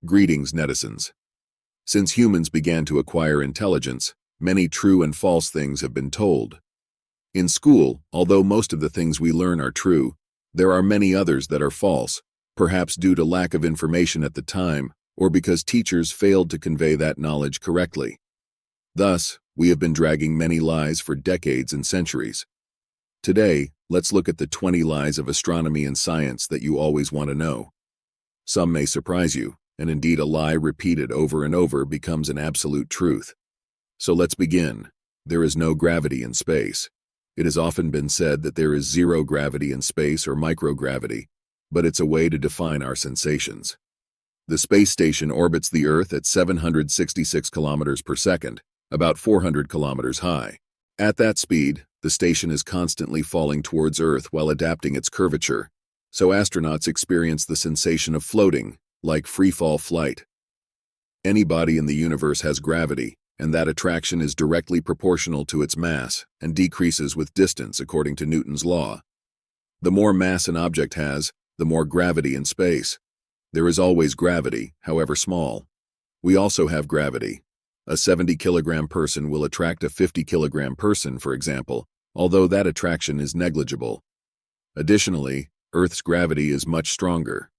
Greetings, netizens. Since humans began to acquire intelligence, many true and false things have been told. In school, although most of the things we learn are true, there are many others that are false, perhaps due to lack of information at the time or because teachers failed to convey that knowledge correctly. Thus, we have been dragging many lies for decades and centuries. Today, let's look at the 20 lies of astronomy and science that you always want to know. Some may surprise you, and indeed a lie repeated over and over becomes an absolute truth. So let's begin. There is no gravity in space. It has often been said that there is zero gravity in space or microgravity, but it's a way to define our sensations. The space station orbits the Earth at 766 kilometers per second, about 400 kilometers high. At that speed, the station is constantly falling towards Earth while adapting its curvature, so astronauts experience the sensation of floating, like freefall flight. Any body in the universe has gravity, and that attraction is directly proportional to its mass and decreases with distance according to Newton's law. The more mass an object has, the more gravity in space. There is always gravity, however small. We also have gravity. A 70-kilogram person will attract a 50-kilogram person, for example, although that attraction is negligible. Additionally, Earth's gravity is much stronger.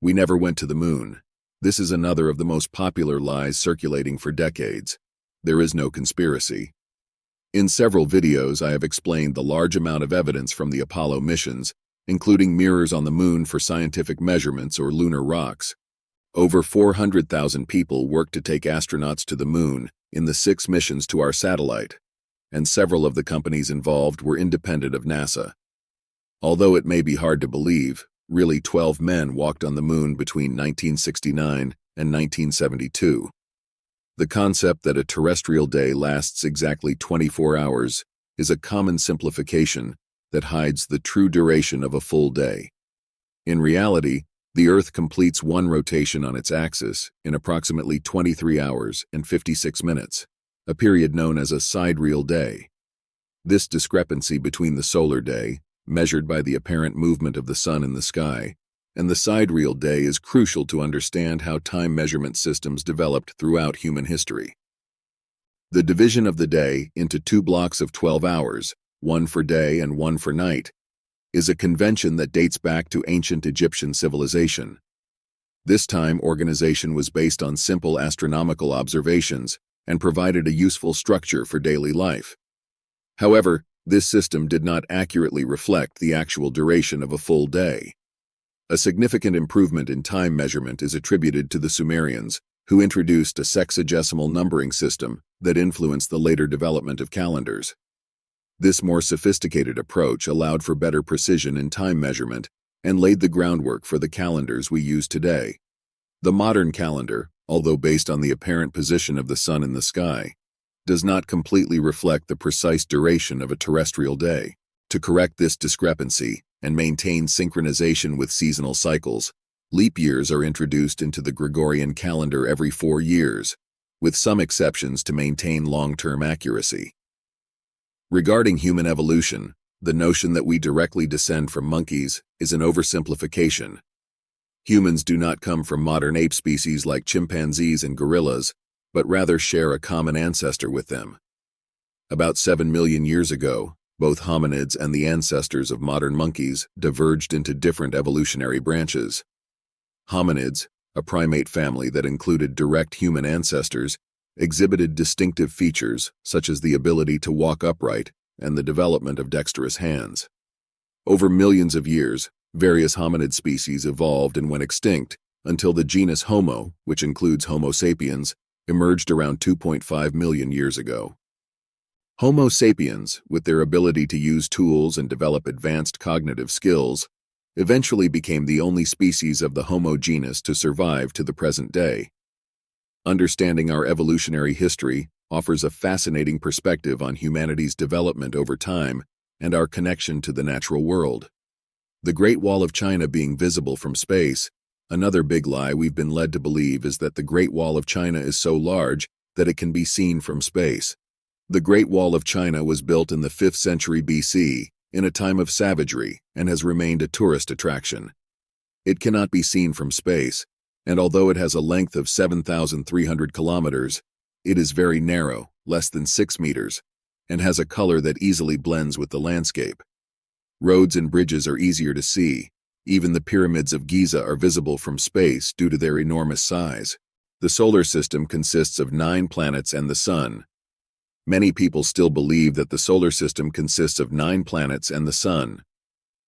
We never went to the moon. This is another of the most popular lies circulating for decades. There is no conspiracy. In several videos, I have explained the large amount of evidence from the Apollo missions, including mirrors on the moon for scientific measurements or lunar rocks. Over 400,000 people worked to take astronauts to the moon in the 6 missions to our satellite, and several of the companies involved were independent of NASA. Although it may be hard to believe, really 12 men walked on the moon between 1969 and 1972. The concept that a terrestrial day lasts exactly 24 hours is a common simplification that hides the true duration of a full day. In reality, the Earth completes one rotation on its axis in approximately 23 hours and 56 minutes, a period known as a sidereal day. This discrepancy between the solar day, measured by the apparent movement of the sun in the sky, and the sidereal day is crucial to understand how time measurement systems developed throughout human history. The division of the day into 2 blocks of 12 hours, one for day and one for night, is a convention that dates back to ancient Egyptian civilization. This time organization was based on simple astronomical observations and provided a useful structure for daily life. However, this system did not accurately reflect the actual duration of a full day. A significant improvement in time measurement is attributed to the Sumerians, who introduced a sexagesimal numbering system that influenced the later development of calendars. This more sophisticated approach allowed for better precision in time measurement and laid the groundwork for the calendars we use today. The modern calendar, although based on the apparent position of the sun in the sky, does not completely reflect the precise duration of a terrestrial day. To correct this discrepancy and maintain synchronization with seasonal cycles, leap years are introduced into the Gregorian calendar every 4 years, with some exceptions to maintain long-term accuracy. Regarding human evolution, the notion that we directly descend from monkeys is an oversimplification. Humans do not come from modern ape species like chimpanzees and gorillas, but rather share a common ancestor with them. About 7 million years ago, both hominids and the ancestors of modern monkeys diverged into different evolutionary branches. Hominids, a primate family that included direct human ancestors, exhibited distinctive features such as the ability to walk upright and the development of dexterous hands. Over millions of years, various hominid species evolved and went extinct until the genus Homo, which includes Homo sapiens, emerged around 2.5 million years ago. Homo sapiens, with their ability to use tools and develop advanced cognitive skills, eventually became the only species of the Homo genus to survive to the present day. Understanding our evolutionary history offers a fascinating perspective on humanity's development over time and our connection to the natural world. The Great Wall of China being visible from space. Another big lie we've been led to believe is that the Great Wall of China is so large that it can be seen from space. The Great Wall of China was built in the 5th century BC, in a time of savagery, and has remained a tourist attraction. It cannot be seen from space, And although it has a length of 7,300 kilometers, it is very narrow, less than 6 meters, and has a color that easily blends with the landscape. Roads and bridges are easier to see. Even the pyramids of Giza are visible from space due to their enormous size. The solar system consists of 9 planets and the Sun. Many people still believe that the solar system consists of 9 planets and the Sun.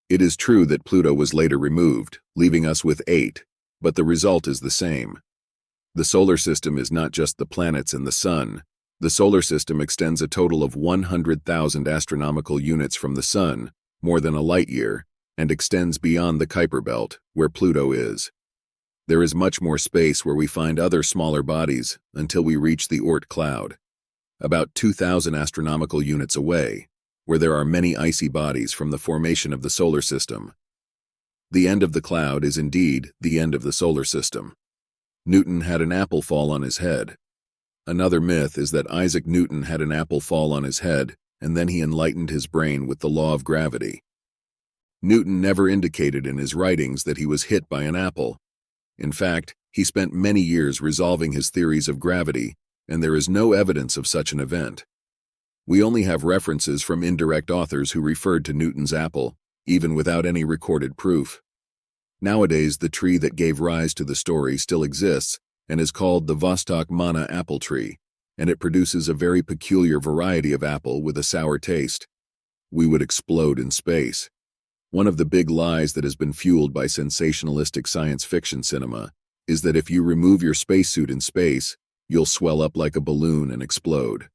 It is true that Pluto was later removed, leaving us with 8, but the result is the same. The solar system is not just the planets and the Sun. The solar system extends a total of 100,000 astronomical units from the Sun, more than a light year, and extends beyond the Kuiper belt, where Pluto is. There is much more space where we find other smaller bodies until we reach the Oort cloud, about 2,000 astronomical units away, where there are many icy bodies from the formation of the solar system. The end of the cloud is indeed the end of the solar system. Newton had an apple fall on his head. Another myth is that Isaac Newton had an apple fall on his head, and then he enlightened his brain with the law of gravity. Newton never indicated in his writings that he was hit by an apple. In fact, he spent many years resolving his theories of gravity, and there is no evidence of such an event. We only have references from indirect authors who referred to Newton's apple, even without any recorded proof. Nowadays, the tree that gave rise to the story still exists and is called the Vostok Mana apple tree, and it produces a very peculiar variety of apple with a sour taste. We would explode in space. One of the big lies that has been fueled by sensationalistic science fiction cinema is that if you remove your spacesuit in space, you'll swell up like a balloon and explode.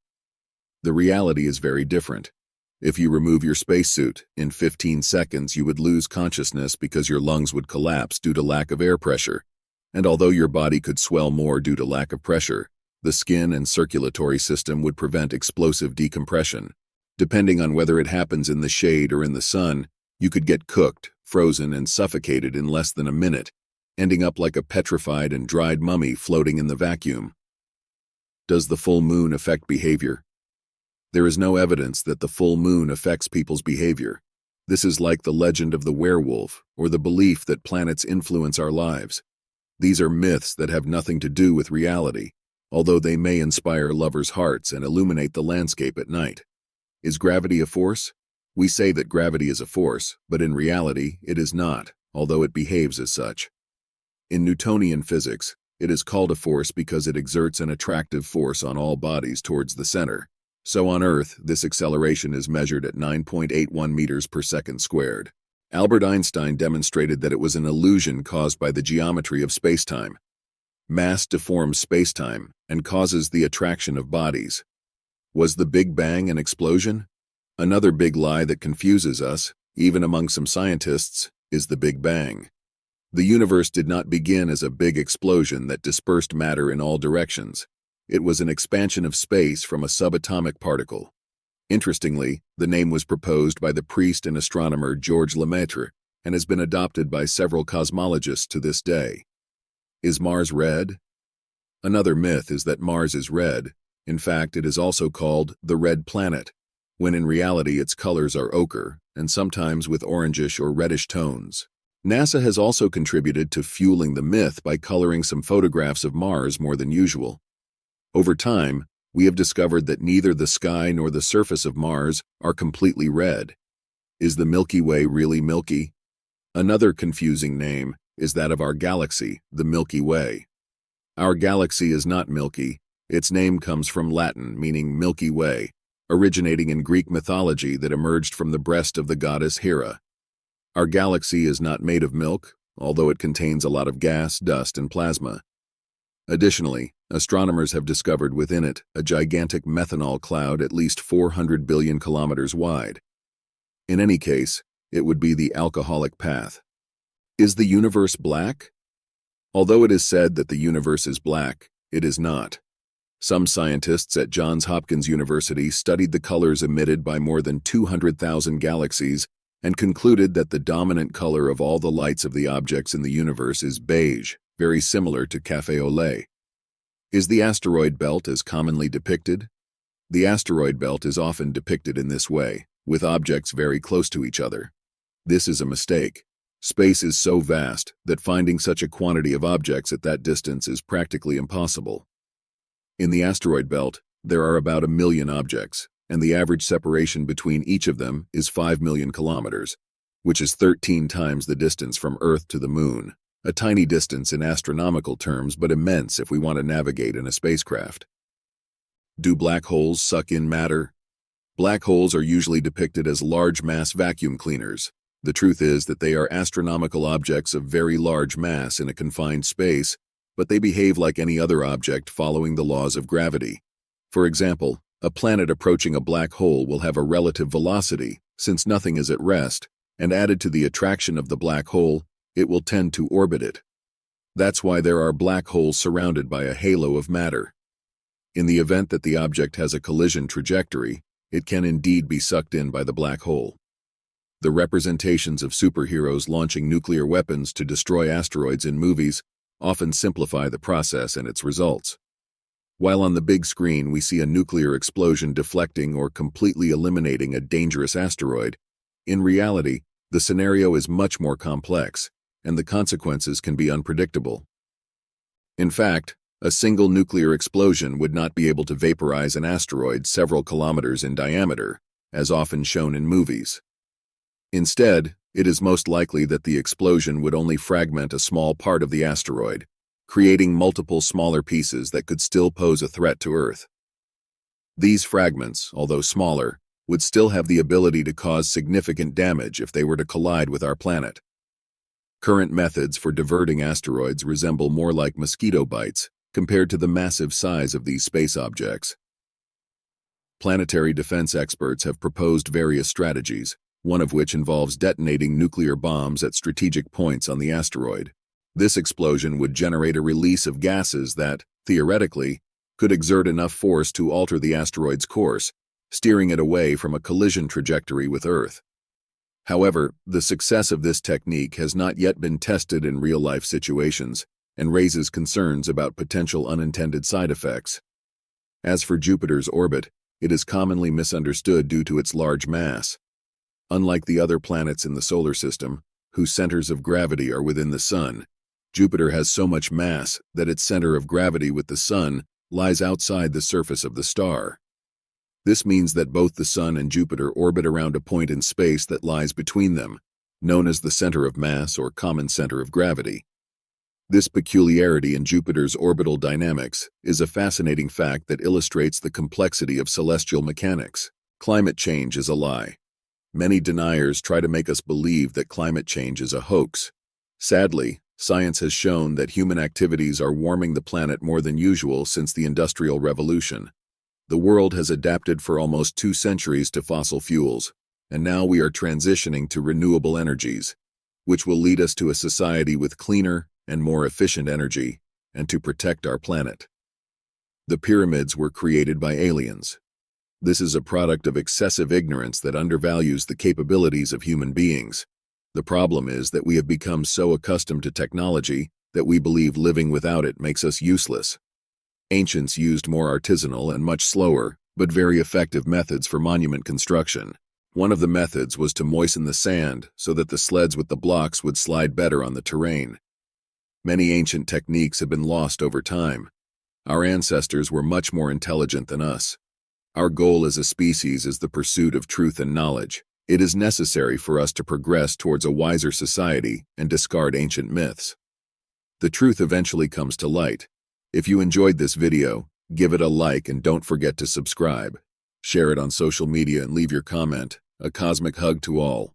The reality is very different. If you remove your spacesuit, in 15 seconds you would lose consciousness because your lungs would collapse due to lack of air pressure. And although your body could swell more due to lack of pressure, the skin and circulatory system would prevent explosive decompression. Depending on whether it happens in the shade or in the sun, you could get cooked, frozen, and suffocated in less than a minute, ending up like a petrified and dried mummy floating in the vacuum. Does the full moon affect behavior? There is no evidence that the full moon affects people's behavior. This is like the legend of the werewolf or the belief that planets influence our lives. These are myths that have nothing to do with reality, although they may inspire lovers' hearts and illuminate the landscape at night. Is gravity a force? We say that gravity is a force, but in reality, it is not, although it behaves as such. In Newtonian physics, it is called a force because it exerts an attractive force on all bodies towards the center. So on Earth, this acceleration is measured at 9.81 meters per second squared. Albert Einstein demonstrated that it was an illusion caused by the geometry of spacetime. Mass deforms spacetime and causes the attraction of bodies. Was the Big Bang an explosion? Another big lie that confuses us, even among some scientists, is the Big Bang. The universe did not begin as a big explosion that dispersed matter in all directions. It was an expansion of space from a subatomic particle. Interestingly, the name was proposed by the priest and astronomer Georges Lemaitre and has been adopted by several cosmologists to this day. Is Mars red? Another myth is that Mars is red. In fact, it is also called the red planet, when in reality its colors are ochre, and sometimes with orangish or reddish tones. NASA has also contributed to fueling the myth by coloring some photographs of Mars more than usual. Over time, we have discovered that neither the sky nor the surface of Mars are completely red. Is the Milky Way really milky? Another confusing name is that of our galaxy, the Milky Way. Our galaxy is not milky. Its name comes from Latin, meaning Milky Way, originating in Greek mythology that emerged from the breast of the goddess Hera. Our galaxy is not made of milk, although it contains a lot of gas, dust, and plasma. Additionally, astronomers have discovered within it a gigantic methanol cloud at least 400 billion kilometers wide. In any case, it would be the alcoholic path. Is the universe black? Although it is said that the universe is black, it is not. Some scientists at Johns Hopkins University studied the colors emitted by more than 200,000 galaxies and concluded that the dominant color of all the lights of the objects in the universe is beige, very similar to café au lait. Is the asteroid belt as commonly depicted? The asteroid belt is often depicted in this way, with objects very close to each other. This is a mistake. Space is so vast that finding such a quantity of objects at that distance is practically impossible. In the asteroid belt, there are about 1 million objects, and the average separation between each of them is 5 million kilometers, which is 13 times the distance from Earth to the Moon. A tiny distance in astronomical terms, but immense if we want to navigate in a spacecraft. Do black holes suck in matter? Black holes are usually depicted as large mass vacuum cleaners. The truth is that they are astronomical objects of very large mass in a confined space, but they behave like any other object following the laws of gravity. For example, a planet approaching a black hole will have a relative velocity, since nothing is at rest, and added to the attraction of the black hole, it will tend to orbit it. That's why there are black holes surrounded by a halo of matter. In the event that the object has a collision trajectory, it can indeed be sucked in by the black hole. The representations of superheroes launching nuclear weapons to destroy asteroids in movies often simplify the process and its results. While on the big screen we see a nuclear explosion deflecting or completely eliminating a dangerous asteroid, in reality, the scenario is much more complex, and the consequences can be unpredictable. In fact, a single nuclear explosion would not be able to vaporize an asteroid several kilometers in diameter, as often shown in movies. Instead, it is most likely that the explosion would only fragment a small part of the asteroid, creating multiple smaller pieces that could still pose a threat to Earth. These fragments, although smaller, would still have the ability to cause significant damage if they were to collide with our planet. Current methods for diverting asteroids resemble more like mosquito bites compared to the massive size of these space objects. Planetary defense experts have proposed various strategies, one of which involves detonating nuclear bombs at strategic points on the asteroid. This explosion would generate a release of gases that, theoretically, could exert enough force to alter the asteroid's course, steering it away from a collision trajectory with Earth. However, the success of this technique has not yet been tested in real-life situations and raises concerns about potential unintended side effects. As for Jupiter's orbit, it is commonly misunderstood due to its large mass. Unlike the other planets in the solar system, whose centers of gravity are within the Sun, Jupiter has so much mass that its center of gravity with the Sun lies outside the surface of the star. This means that both the Sun and Jupiter orbit around a point in space that lies between them, known as the center of mass or common center of gravity. This peculiarity in Jupiter's orbital dynamics is a fascinating fact that illustrates the complexity of celestial mechanics. Climate change is a lie. Many deniers try to make us believe that climate change is a hoax. Sadly, science has shown that human activities are warming the planet more than usual since the Industrial Revolution. The world has adapted for almost 2 centuries to fossil fuels, and now we are transitioning to renewable energies, which will lead us to a society with cleaner and more efficient energy, and to protect our planet. The pyramids were created by aliens. This is a product of excessive ignorance that undervalues the capabilities of human beings. The problem is that we have become so accustomed to technology that we believe living without it makes us useless. Ancients used more artisanal and much slower, but very effective methods for monument construction. One of the methods was to moisten the sand so that the sleds with the blocks would slide better on the terrain. Many ancient techniques have been lost over time. Our ancestors were much more intelligent than us. Our goal as a species is the pursuit of truth and knowledge. It is necessary for us to progress towards a wiser society and discard ancient myths. The truth eventually comes to light. If you enjoyed this video, give it a like and don't forget to subscribe. Share it on social media and leave your comment. A cosmic hug to all.